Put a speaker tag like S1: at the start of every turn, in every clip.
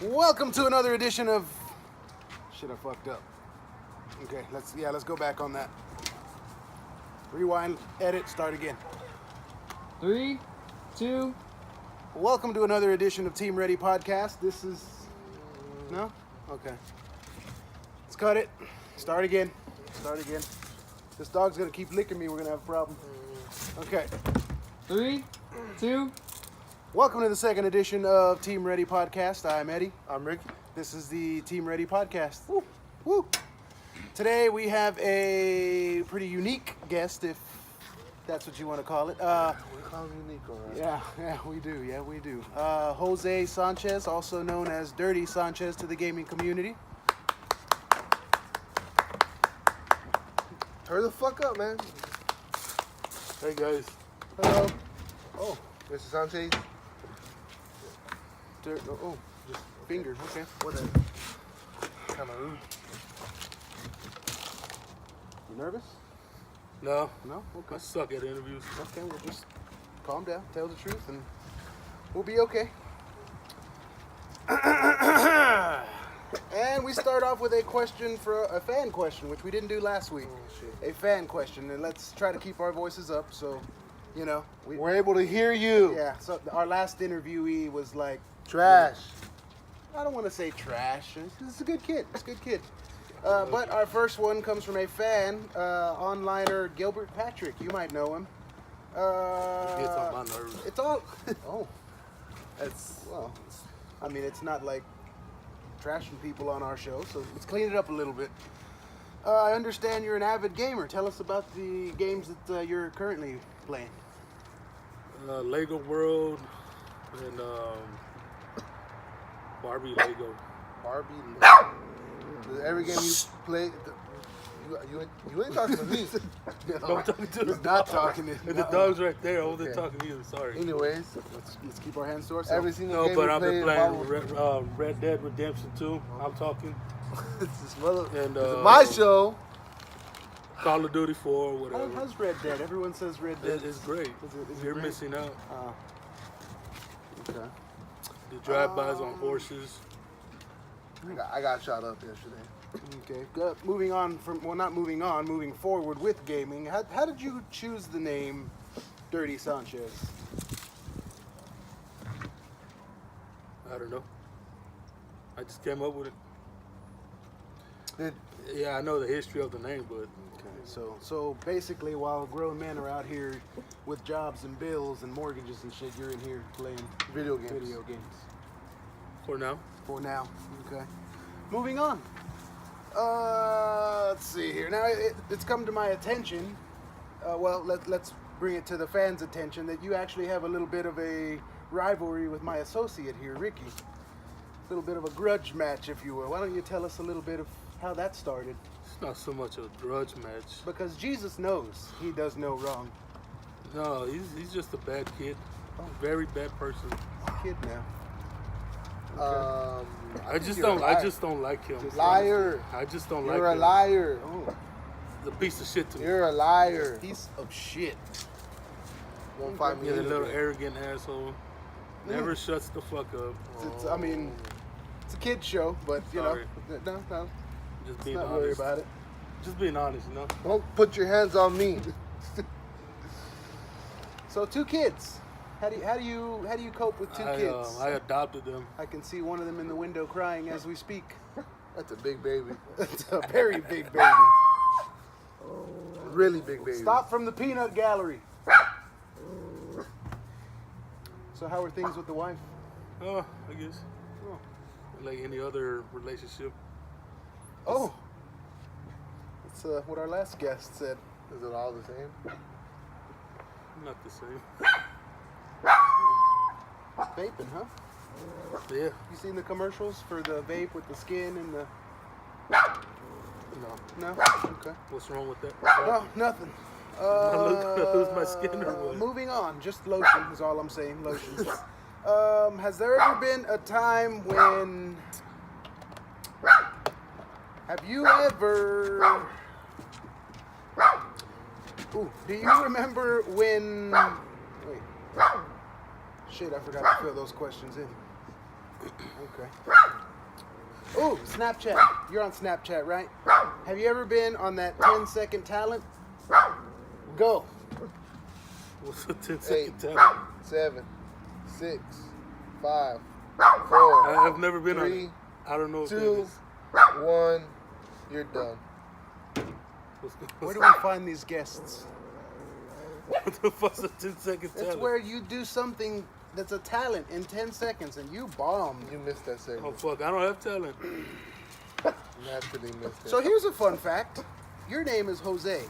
S1: Welcome to another edition of. Shit, I fucked up. Okay, let's go back on that. Rewind, edit, start again.
S2: 3, 2.
S1: Welcome to another edition of Team Ready Podcast. This is. No? Okay. Let's cut it. Start again. This dog's gonna keep licking me, we're gonna have a problem. Okay.
S2: 3, 2.
S1: Welcome to the second edition of Team Ready Podcast. I'm Eddie.
S3: I'm Ricky.
S1: This is the Team Ready Podcast. Woo. Woo. Today we have a pretty unique guest, if that's what you want to call it.
S3: We call him unique, all right?
S1: Yeah, we do. Jose Sanchez, also known as Dirty Sanchez to the gaming community.
S3: Hurry the fuck up, man.
S4: Hey guys,
S1: Hello. Oh,
S3: Mr. Sanchez.
S1: just finger. Okay.
S3: Whatever. Kind of rude.
S1: You nervous?
S4: no,
S1: No?
S4: I
S1: Okay.
S4: suck at interviews.
S1: Okay, we'll just calm down, tell the truth, and we'll be okay. And we start off with a question for a fan question, which we didn't do last week.
S3: Oh,
S1: A fan question, and let's try to keep our voices up so,
S3: We're able to hear you.
S1: yeah. So our last interviewee was like,
S3: Trash.
S1: I don't want to say trash. He's a good kid. But our first one comes from a fan, onliner Gilbert Patrick. You might know him.
S4: Gets on my nerves.
S1: It's all. Oh, it's not like trashing people on our show, so let's clean it up a little bit. I understand you're an avid gamer. Tell us about the games that you're currently playing.
S4: Lego World and Barbie Lego.
S3: Barbie. Every game you play, you ain't talking to me.
S4: No, I'm talking to the
S1: He's not
S4: dog.
S1: talking to
S4: And the dog's right there. I
S3: Okay.
S4: wasn't talking to you. Sorry.
S3: Anyways,
S1: Let's keep our hands to ourselves.
S3: every single
S4: No,
S3: game
S4: but
S3: you
S4: I've
S3: play
S4: been playing
S3: involves-
S4: Red Dead Redemption 2. I'm talking.
S3: This mother.
S4: And
S3: This is my show.
S4: Call of Duty 4, whatever.
S1: How's Red Dead? Everyone says Red Dead.
S4: It's great.
S1: Is it
S4: You're
S1: great?
S4: missing out.
S1: Okay.
S4: The drive-bys on horses.
S3: I got shot up yesterday.
S1: Okay. Moving forward with gaming. How did you choose the name Dirty Sanchez?
S4: I don't know. I just came up with it.
S3: Did
S4: Yeah, I know the history of the name, but
S1: So basically, while grown men are out here with jobs and bills and mortgages and shit, you're in here playing
S3: video games?
S1: video games.
S4: for now.
S1: For now. Okay. Moving on. Let's see here. Now it's come to my attention. Let's bring it to the fans' attention that you actually have a little bit of a rivalry with my associate here, Ricky. A little bit of a grudge match, if you will. Why don't you tell us a little bit of how that started?
S4: It's not so much a grudge match.
S1: Because Jesus knows he does no wrong.
S4: No, he's just a bad kid. Very bad person.
S1: He's a kid now.
S4: I just
S3: You're a
S4: don't like him.
S3: liar.
S4: I just don't like
S3: You're a
S4: him.
S3: liar.
S1: Oh,
S4: He's a piece of shit to me.
S3: You're a liar.
S1: piece of shit.
S3: Won't find me
S4: He's a
S3: anywhere.
S4: little arrogant asshole. Never shuts the fuck up.
S1: It's a kid's show, but
S4: Sorry.
S1: no,
S4: Just
S1: let's
S4: being
S1: not
S4: honest.
S1: worry about it.
S4: Just being honest, you know.
S3: Don't put your hands on me.
S1: So 2 kids. How do you cope with 2 kids?
S4: I adopted them.
S1: I can see one of them in the window crying as we speak.
S3: That's a big baby.
S1: It's a very big baby.
S3: Really big baby.
S1: Stop from the peanut gallery. So how are things with the wife?
S4: Oh, I guess
S1: Oh.
S4: like any other relationship.
S1: Oh. That's what our last guest said.
S3: Is it all the same?
S4: Not the same.
S1: Vaping, huh?
S4: Yeah.
S1: You seen the commercials for the vape with the skin and the...
S4: No.
S1: No? Okay.
S4: What's wrong with that?
S1: No, nothing.
S4: Lose my skin or what?
S1: Moving on, just lotion is all I'm saying. Lotion. Has there ever been a time when? Have you ever? Ooh, do you remember when? Wait. Shit, I forgot to fill those questions in. Okay. Oh, Snapchat. You're on Snapchat, right? Have you ever been on that 10-second talent? Go.
S4: What's a 10
S3: 8,
S4: second talent?
S3: 7, 6, 5, 4,
S4: I've never been on
S3: 3,
S4: it. I don't know if
S3: 2, 1. You're done.
S1: Where do we find these guests?
S4: What the fuck's a 10 second
S1: It's
S4: talent?
S1: where you do something that's a talent in 10 seconds and you bombed.
S3: You missed that
S4: Oh
S3: segment.
S4: fuck, I don't have talent.
S3: Naturally missed it.
S1: So here's a fun fact. Your name is Jose.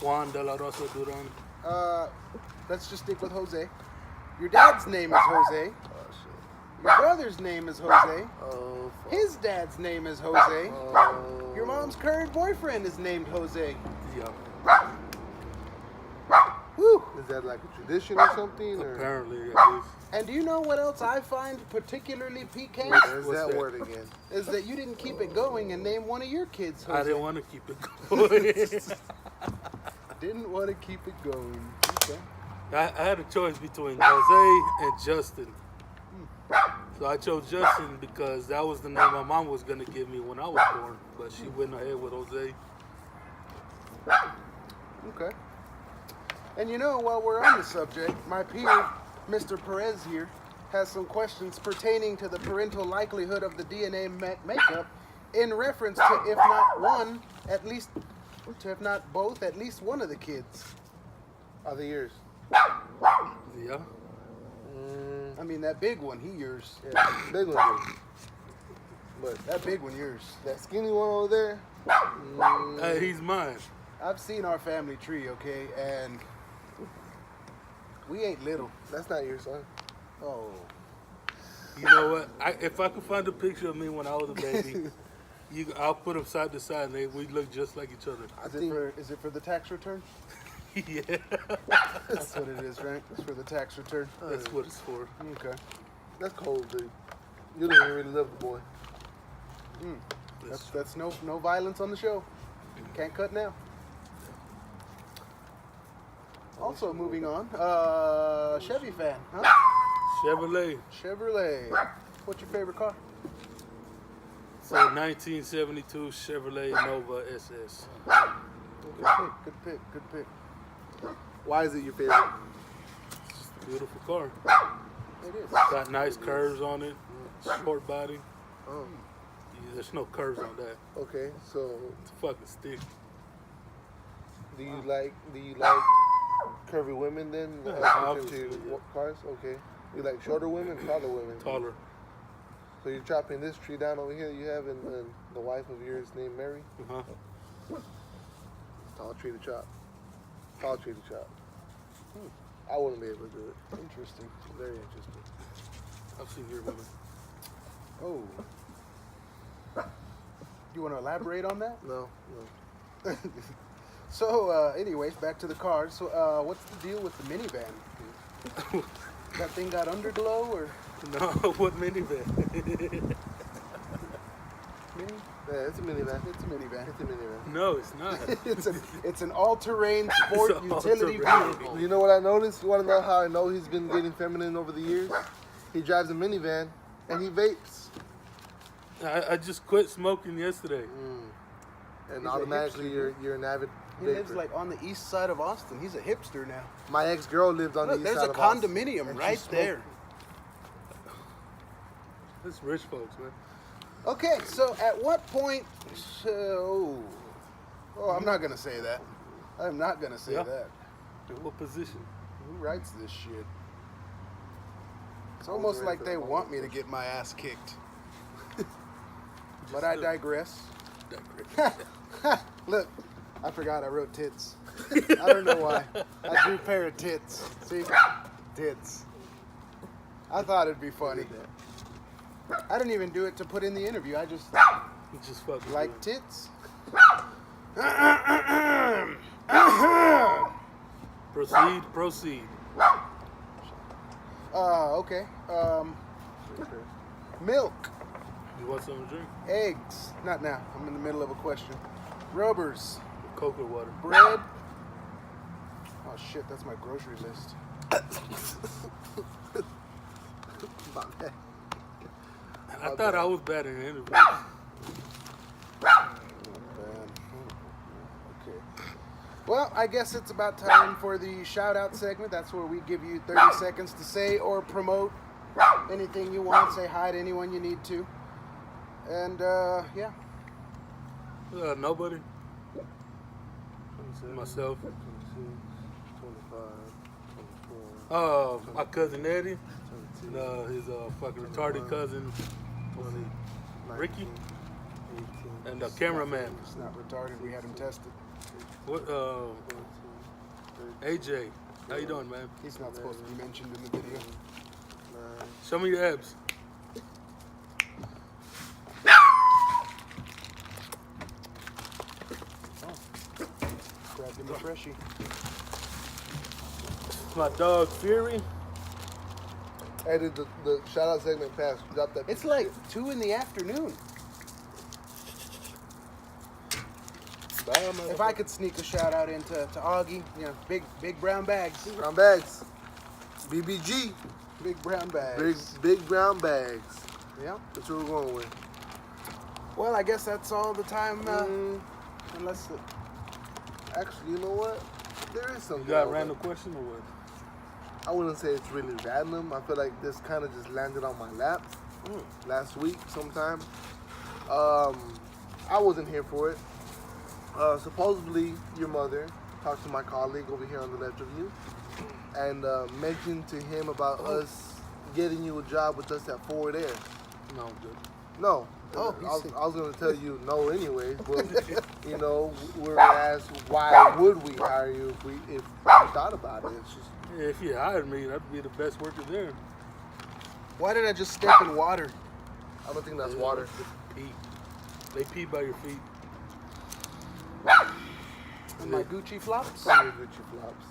S4: Juan de la Rosa Duran.
S1: Let's just stick with Jose. Your dad's name is Jose.
S3: Oh, shit.
S1: Your brother's name is Jose.
S3: Oh, fuck.
S1: His dad's name is Jose.
S3: Oh.
S1: Your mom's current boyfriend is named Jose.
S4: Yeah,
S1: Whew.
S3: Is that like a tradition or something? Or?
S4: apparently it is.
S1: And do you know what else I find particularly piquant?
S3: There's
S4: What's
S3: that
S4: that?
S3: word again.
S1: Is that you didn't keep it going and name one of your kids Jose.
S4: I didn't want to keep it going.
S1: Didn't want to keep it going. Okay.
S4: I had a choice between Jose and Justin. So I chose Justin because that was the name my mom was going to give me when I was born. But she went ahead with Jose.
S1: Okay. And you know, while we're on the subject, my peer, Mr. Perez here, has some questions pertaining to the parental likelihood of the DNA makeup in reference to, if not one, at least, to if not both, at least one of the kids.
S3: Are they yours?
S4: Yeah.
S1: I mean, that big one, he yours.
S3: Yeah, big one. But
S1: That big one, yours.
S3: that skinny one over there,
S4: Hey, he's mine.
S1: I've seen our family tree, okay, and we ain't little.
S3: that's not your son.
S1: Oh.
S4: You know what? If I could find a picture of me when I was a baby, I'll put them side to side and we look just like each other.
S1: Is it for the tax return?
S4: Yeah.
S1: That's what it is, right? It's for the tax return.
S4: That's what it's for.
S1: Okay.
S3: That's cold, dude. You don't even really love the boy.
S1: That's no violence on the show. Can't cut now. Also moving on, Chevy fan, huh?
S4: Chevrolet.
S1: Chevrolet. What's your favorite car?
S4: So 1972 Chevrolet Nova SS.
S1: Good pick. Good pick. Good pick.
S3: Why is it your favorite?
S4: It's just a beautiful car.
S1: It is.
S4: Got nice curves on it. Short body.
S3: Oh,
S4: Yeah, there's no curves on that.
S3: okay. So,
S4: It's a fucking stick.
S3: do you like curvy women then?
S4: Yeah,
S3: as compared
S4: obviously,
S3: to
S4: yeah.
S3: cars? Okay. You like shorter women, taller women?
S4: Taller.
S3: So you're chopping this tree down over here you have, and the wife of yours named Mary?
S4: Uh-huh.
S3: Tall tree to chop. Tall tree to chop. I wouldn't be able to do it.
S1: Interesting.
S3: Very interesting.
S4: I've seen your women.
S1: Oh. You want to elaborate on that?
S3: No, no.
S1: So, anyways, back to the cars. So, what's the deal with the minivan? That thing got underglow or
S4: No, what minivan?
S1: mini?
S3: Yeah, it's a minivan.
S1: It's a minivan.
S3: It's a minivan.
S4: No, it's not.
S1: it's an all-terrain sport
S4: It's an
S1: utility
S4: all-terrain.
S1: vehicle.
S3: You know what I noticed? You want to know how I know he's been getting feminine over the years? He drives a minivan and he vapes.
S4: I just quit smoking yesterday.
S3: And
S1: He's a
S3: automatically
S1: hipster,
S3: you're an avid
S1: He lives
S3: vaper.
S1: like on the east side of Austin. He's a hipster now.
S3: My ex-girl lived on
S1: Look,
S3: the east
S1: there's
S3: side
S1: a
S3: of Austin,
S1: condominium
S3: and she
S1: right
S3: smoked.
S1: there.
S4: It's rich folks, man.
S1: Okay, so at what point? Oh, I'm not gonna say that. I'm not gonna say
S4: Yeah.
S1: that.
S4: In what position?
S1: Who writes this shit? It's almost like they want me to get my ass kicked. But I digress. Look, I forgot I wrote tits. I don't know why. I drew a pair of tits. See? Tits. I thought it'd be funny. I didn't even do it to put in the interview. I just
S4: You just fucking
S1: like
S4: do it.
S1: tits.
S4: Proceed.
S1: Okay. Milk,
S4: You want something to drink?
S1: eggs. Not now. I'm in the middle of a question. Rubbers,
S4: Coconut water.
S1: bread. Oh shit, that's my grocery list.
S4: I thought I was bad in interviews.
S1: Okay. Well, I guess it's about time for the shout out segment. That's where we give you 30 seconds to say or promote anything you want. Say hi to anyone you need to. And yeah.
S4: Nobody. Myself.
S3: 26, 25, 24,
S4: My cousin Eddie.
S3: 22,
S4: His fucking retarded cousin
S3: 20,
S4: Ricky.
S3: 18,
S4: And the cameraman.
S1: It's not retarded. We had him tested.
S4: What?
S3: 22,
S4: AJ. How you doing, man?
S1: He's not supposed to be mentioned in the video.
S3: 9,
S4: Show me your abs.
S1: Grabbed him a freshie.
S4: My dog Fury.
S3: Hey, did the shout out segment pass? Drop that.
S1: It's like 2 in the afternoon. If I could sneak a shout out into Augie, you know, big brown bags.
S3: Brown bags. BBG.
S1: Big brown bags.
S3: Big brown bags.
S1: Yeah.
S3: That's what we're going with.
S1: Well, I guess that's all the time. Unless
S3: Actually, you know what? There is
S4: You
S3: something.
S4: got a
S3: else.
S4: random question or what?
S3: I wouldn't say it's really random. I feel like this kind of just landed on my lap last week sometime. I wasn't here for it. Supposedly, your mother talked to my colleague over here on the left of you and mentioned to him about us getting you a job with us at Forward Air.
S4: No, I'm good.
S3: No.
S1: Oh,
S3: I was going to tell you no anyways, but, you know, we're going to ask why would we hire you if we thought about it. It's just,
S4: Yeah, if you hired me, that'd be the best worker there.
S1: why did I just step in water?
S3: I don't think that's water.
S4: Pee. They pee by your feet.
S1: And my Gucci flops?
S3: Some of your Gucci flops.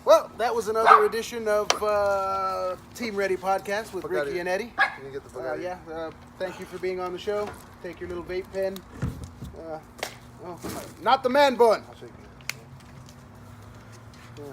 S1: Well, that was another edition of Team Ready Podcast with
S3: Fuck outta
S1: Ricky
S3: here.
S1: and Eddie.
S3: Can you get the fuck out of here?
S1: Yeah, thank you for being on the show. Take your little vape pen. Not the man bun.
S3: I'll shake it.
S1: Yeah.